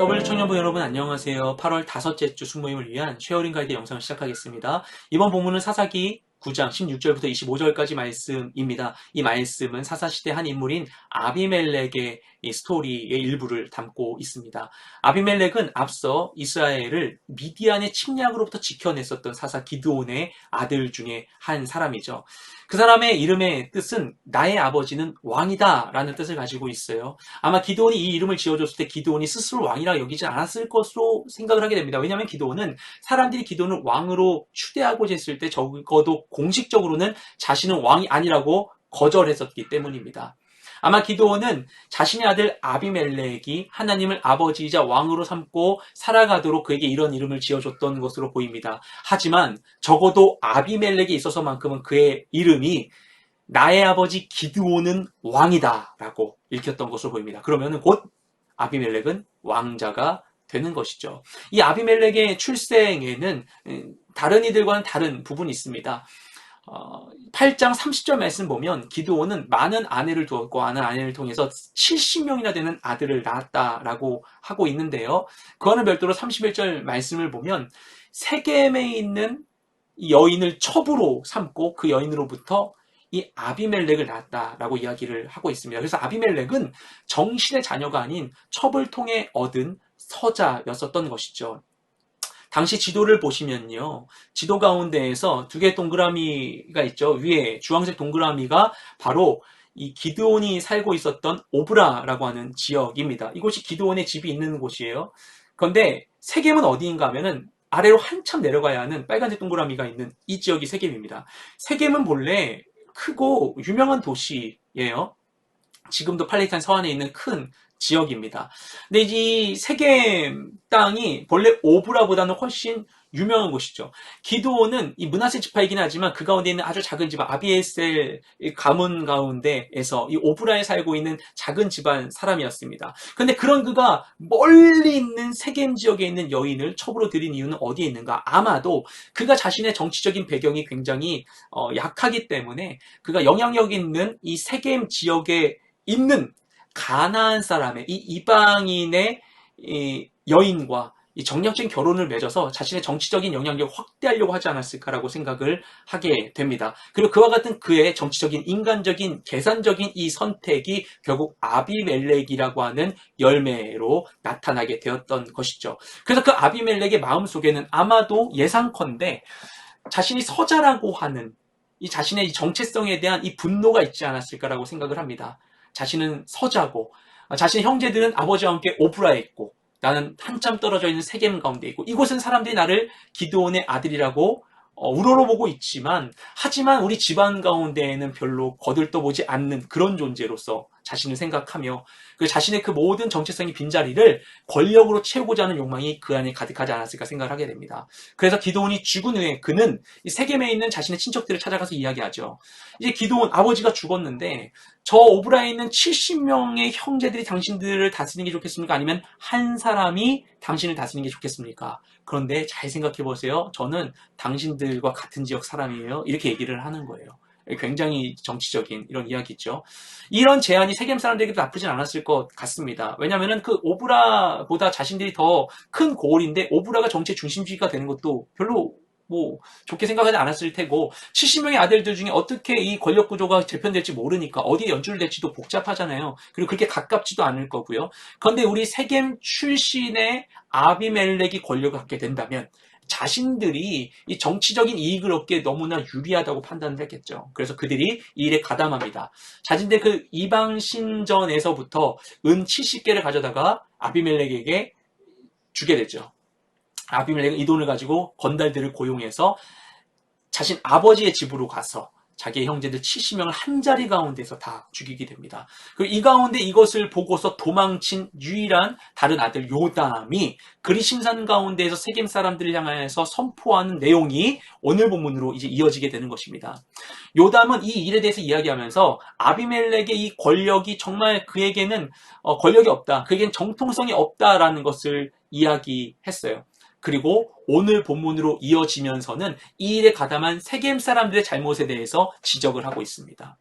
더블유 청년부 여러분 안녕하세요. 8월 다섯째 주 순모임을 위한 쉐어링 가이드 영상을 시작하겠습니다. 이번 본문은 사사기 9장 16절부터 25절까지 말씀입니다. 이 말씀은 사사시대 한 인물인 아비멜렉의 이 스토리의 일부를 담고 있습니다. 아비멜렉은 앞서 이스라엘을 미디안의 침략으로부터 지켜냈었던 사사 기드온의 아들 중에 한 사람이죠. 그 사람의 이름의 뜻은 나의 아버지는 왕이다 라는 뜻을 가지고 있어요. 아마 기드온이 이 이름을 지어줬을 때 기드온이 스스로 왕이라 여기지 않았을 것으로 생각을 하게 됩니다. 왜냐하면 기드온은 사람들이 기드온을 왕으로 추대하고자 했을 때 적어도 공식적으로는 자신은 왕이 아니라고 거절했었기 때문입니다. 아마 기드온은 자신의 아들 아비멜렉이 하나님을 아버지이자 왕으로 삼고 살아가도록 그에게 이런 이름을 지어줬던 것으로 보입니다. 하지만 적어도 아비멜렉에 있어서만큼은 그의 이름이 나의 아버지 기드온은 왕이다 라고 읽혔던 것으로 보입니다. 그러면 곧 아비멜렉은 왕자가 되는 것이죠. 이 아비멜렉의 출생에는 다른 이들과는 다른 부분이 있습니다. 8장 30절 말씀 보면 기드온은 많은 아내를 두었고 많은 아내를 통해서 70명이나 되는 아들을 낳았다라고 하고 있는데요. 그와는 별도로 31절 말씀을 보면 세겜에 있는 여인을 첩으로 삼고 그 여인으로부터 이 아비멜렉을 낳았다라고 이야기를 하고 있습니다. 그래서 아비멜렉은 정신의 자녀가 아닌 첩을 통해 얻은 서자였었던 것이죠. 당시 지도를 보시면요. 지도 가운데에서 두 개의 동그라미가 있죠. 위에 주황색 동그라미가 바로 이 기드온이 살고 있었던 오브라라고 하는 지역입니다. 이곳이 기드온의 집이 있는 곳이에요. 그런데 세겜은 어디인가 하면은 아래로 한참 내려가야 하는 빨간색 동그라미가 있는 이 지역이 세겜입니다. 세겜은 본래 크고 유명한 도시예요. 지금도 팔레스타인 서안에 있는 큰 지역입니다. 근데 이 세겜 땅이 본래 오브라보다는 훨씬 유명한 곳이죠. 기드온은 이 므낫세 지파이긴 하지만 그 가운데 있는 아주 작은 집안 아비에셀 가문 가운데에서 이 오브라에 살고 있는 작은 집안 사람이었습니다. 근데 그런 그가 멀리 있는 세겜 지역에 있는 여인을 첩으로 들인 이유는 어디에 있는가? 아마도 그가 자신의 정치적인 배경이 굉장히 약하기 때문에 그가 영향력 있는 이 세겜 지역에 있는 가나안 사람의 이 이방인의 이 여인과 이 정략적인 결혼을 맺어서 자신의 정치적인 영향력을 확대하려고 하지 않았을까라고 생각을 하게 됩니다. 그리고 그와 같은 그의 정치적인 인간적인 계산적인 이 선택이 결국 아비멜렉이라고 하는 열매로 나타나게 되었던 것이죠. 그래서 그 아비멜렉의 마음속에는 아마도 예상컨대 자신이 서자라고 하는 이 자신의 이 정체성에 대한 이 분노가 있지 않았을까라고 생각을 합니다. 자신은 서자고 자신의 형제들은 아버지와 함께 오브라에 있고 나는 한참 떨어져 있는 세겜 가운데 있고 이곳은 사람들이 나를 기드온의 아들이라고 우러러보고 있지만 하지만 우리 집안 가운데에는 별로 거들떠보지 않는 그런 존재로서 자신을 생각하며 그 자신의 그 모든 정체성의 빈자리를 권력으로 채우고자 하는 욕망이 그 안에 가득하지 않았을까 생각을 하게 됩니다. 그래서 기드온이 죽은 후에 그는 이 세겜에 있는 자신의 친척들을 찾아가서 이야기하죠. 이제 기드온 아버지가 죽었는데 저 오브라에 있는 70명의 형제들이 당신들을 다스리는 게 좋겠습니까? 아니면 한 사람이 당신을 다스리는 게 좋겠습니까? 그런데 잘 생각해 보세요. 저는 당신들과 같은 지역 사람이에요. 이렇게 얘기를 하는 거예요. 굉장히 정치적인 이런 이야기죠. 이런 제안이 세겜 사람들에게도 나쁘진 않았을 것 같습니다. 왜냐하면 그 오브라보다 자신들이 더 큰 고을인데 오브라가 정치의 중심지가 되는 것도 별로 좋게 생각하지 않았을 테고 70명의 아들들 중에 어떻게 이 권력 구조가 재편될지 모르니까 어디에 연출될지도 복잡하잖아요. 그리고 그렇게 가깝지도 않을 거고요. 그런데 우리 세겜 출신의 아비멜렉이 권력을 갖게 된다면 자신들이 이 정치적인 이익을 얻기에 너무나 유리하다고 판단을 했겠죠. 그래서 그들이 이 일에 가담합니다. 자신들 그 이방 신전에서부터 은 70개를 가져다가 아비멜렉에게 주게 되죠. 아비멜렉은 이 돈을 가지고 건달들을 고용해서 자신 아버지의 집으로 가서 자기의 형제들 70명을 한 자리 가운데서 다 죽이게 됩니다. 그리고 이 가운데 이것을 보고서 도망친 유일한 다른 아들 요담이 그리심산 가운데에서 세겜 사람들을 향해서 선포하는 내용이 오늘 본문으로 이제 이어지게 되는 것입니다. 요담은 이 일에 대해서 이야기하면서 아비멜렉의 이 권력이 정말 그에게는 권력이 없다. 그에게는 정통성이 없다라는 것을 이야기했어요. 그리고 오늘 본문으로 이어지면서는 이 일에 가담한 세겜 사람들의 잘못에 대해서 지적을 하고 있습니다.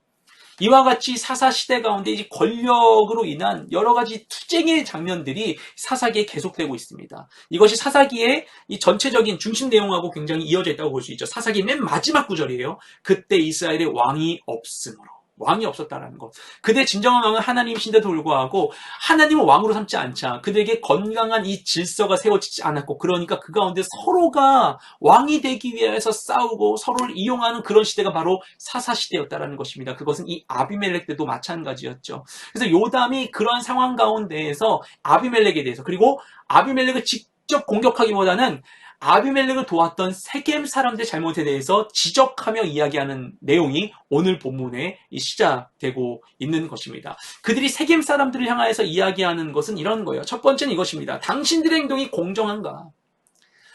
이와 같이 사사시대 가운데 이제 권력으로 인한 여러 가지 투쟁의 장면들이 사사기에 계속되고 있습니다. 이것이 사사기의 이 전체적인 중심 내용하고 굉장히 이어져 있다고 볼 수 있죠. 사사기 맨 마지막 구절이에요. 그때 이스라엘에 왕이 없으므로. 왕이 없었다라는 것. 그들의 진정한 왕은 하나님이신데도 불구하고 하나님을 왕으로 삼지 않자 그들에게 건강한 이 질서가 세워지지 않았고, 그러니까 그 가운데 서로가 왕이 되기 위해서 싸우고 서로를 이용하는 그런 시대가 바로 사사시대였다라는 것입니다. 그것은 이 아비멜렉 때도 마찬가지였죠. 그래서 요담이 그런 상황 가운데에서 아비멜렉에 대해서, 그리고 아비멜렉을 직접 공격하기보다는 아비멜렉을 도왔던 세겜 사람들의 잘못에 대해서 지적하며 이야기하는 내용이 오늘 본문에 시작되고 있는 것입니다. 그들이 세겜 사람들을 향하여서 이야기하는 것은 이런 거예요. 첫 번째는 이것입니다. 당신들의 행동이 공정한가?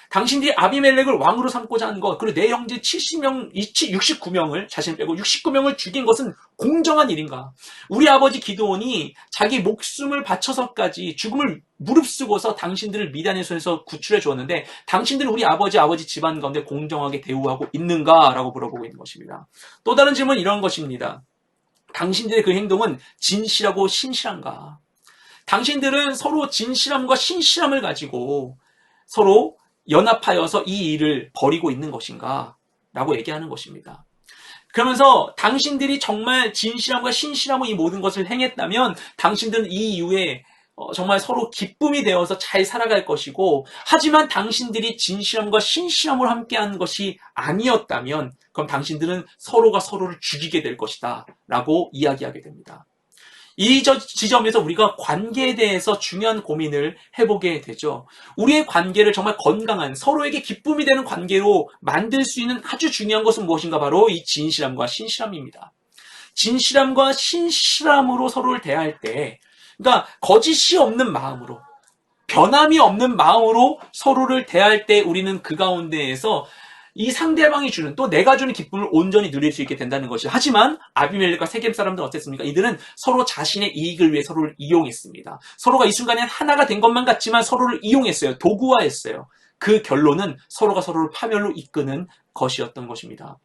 당신들이 아비멜렉을 왕으로 삼고자 한 것, 그리고 내 형제 69명을, 자신 빼고 69명을 죽인 것은 공정한 일인가? 우리 아버지 기드온이 자기 목숨을 바쳐서까지 죽음을 무릅쓰고서 당신들을 미단의 손에서 구출해 주었는데, 당신들은 우리 아버지 집안 가운데 공정하게 대우하고 있는가? 라고 물어보고 있는 것입니다. 또 다른 질문은 이런 것입니다. 당신들의 그 행동은 진실하고 신실한가? 당신들은 서로 진실함과 신실함을 가지고 서로 연합하여서 이 일을 벌이고 있는 것인가? 라고 얘기하는 것입니다. 그러면서 당신들이 정말 진실함과 신실함으로 이 모든 것을 행했다면 당신들은 이 이후에 정말 서로 기쁨이 되어서 잘 살아갈 것이고, 하지만 당신들이 진실함과 신실함으로 함께하는 것이 아니었다면 그럼 당신들은 서로가 서로를 죽이게 될 것이다 라고 이야기하게 됩니다. 이 지점에서 우리가 관계에 대해서 중요한 고민을 해보게 되죠. 우리의 관계를 정말 건강한, 서로에게 기쁨이 되는 관계로 만들 수 있는 아주 중요한 것은 무엇인가? 바로 이 진실함과 신실함입니다. 진실함과 신실함으로 서로를 대할 때, 그러니까 거짓이 없는 마음으로, 변함이 없는 마음으로 서로를 대할 때 우리는 그 가운데에서 이 상대방이 주는, 또 내가 주는 기쁨을 온전히 누릴 수 있게 된다는 것이죠. 하지만 아비멜렉과 세겜 사람들은 어땠습니까? 이들은 서로 자신의 이익을 위해 서로를 이용했습니다. 서로가 이 순간에 하나가 된 것만 같지만 서로를 이용했어요. 도구화했어요. 그 결론은 서로가 서로를 파멸로 이끄는 것이었던 것입니다.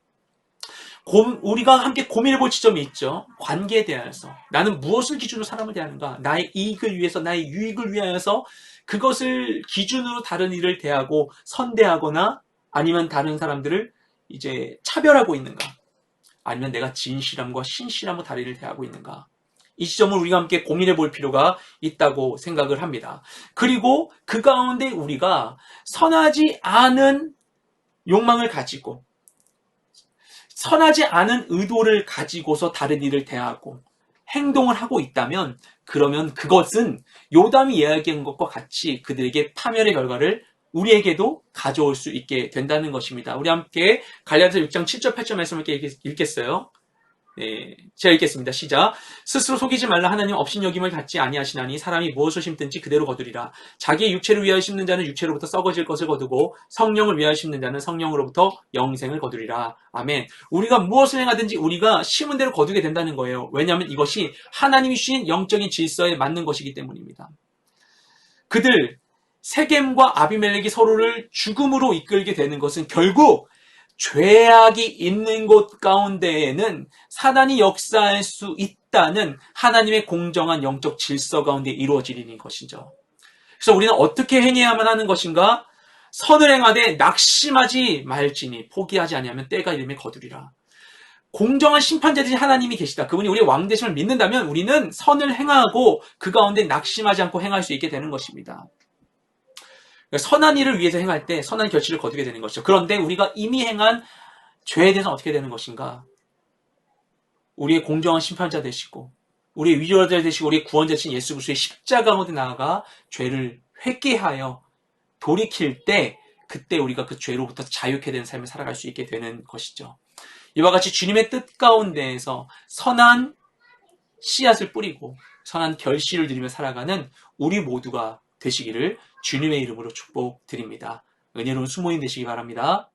우리가 함께 고민해 볼 지점이 있죠. 관계에 대해서 나는 무엇을 기준으로 사람을 대하는가? 나의 이익을 위해서, 나의 유익을 위하여서 그것을 기준으로 다른 이를 대하고 선대하거나 아니면 다른 사람들을 이제 차별하고 있는가? 아니면 내가 진실함과 신실함으로 다른 이를 대하고 있는가? 이 지점을 우리가 함께 고민해 볼 필요가 있다고 생각을 합니다. 그리고 그 가운데 우리가 선하지 않은 욕망을 가지고, 선하지 않은 의도를 가지고서 다른 이를 대하고 행동을 하고 있다면, 그러면 그것은 요담이 이야기한 것과 같이 그들에게 파멸의 결과를 우리에게도 가져올 수 있게 된다는 것입니다. 우리 함께 갈라디아서 6장 7절 8절 말씀을 읽겠어요. 네, 제가 읽겠습니다. 시작. 스스로 속이지 말라. 하나님 업신여김을 갖지 아니하시나니 사람이 무엇을 심든지 그대로 거두리라. 자기의 육체를 위하여 심는 자는 육체로부터 썩어질 것을 거두고 성령을 위하여 심는 자는 성령으로부터 영생을 거두리라. 아멘. 우리가 무엇을 행하든지 우리가 심은 대로 거두게 된다는 거예요. 왜냐하면 이것이 하나님이 주신 영적인 질서에 맞는 것이기 때문입니다. 세겜과 아비멜렉이 서로를 죽음으로 이끌게 되는 것은 결국 죄악이 있는 곳 가운데에는 사단이 역사할 수 있다는 하나님의 공정한 영적 질서 가운데 이루어지는 것이죠. 그래서 우리는 어떻게 행해야만 하는 것인가? 선을 행하되 낙심하지 말지니 포기하지 아니하면 때가 이름에 거두리라. 공정한 심판자들이 하나님이 계시다. 그분이 우리의 왕되심을 믿는다면 우리는 선을 행하고 그 가운데 낙심하지 않고 행할 수 있게 되는 것입니다. 선한 일을 위해서 행할 때 선한 결실을 거두게 되는 것이죠. 그런데 우리가 이미 행한 죄에 대해서는 어떻게 되는 것인가? 우리의 공정한 심판자 되시고 우리의 위로자 되시고 우리의 구원자 되신 예수 그리스도의 십자가 가운데 나아가 죄를 회개하여 돌이킬 때, 그때 우리가 그 죄로부터 자유케 되는 삶을 살아갈 수 있게 되는 것이죠. 이와 같이 주님의 뜻 가운데에서 선한 씨앗을 뿌리고 선한 결실을 누리며 살아가는 우리 모두가 되시기를 주님의 이름으로 축복드립니다. 은혜로운 수모임 되시기 바랍니다.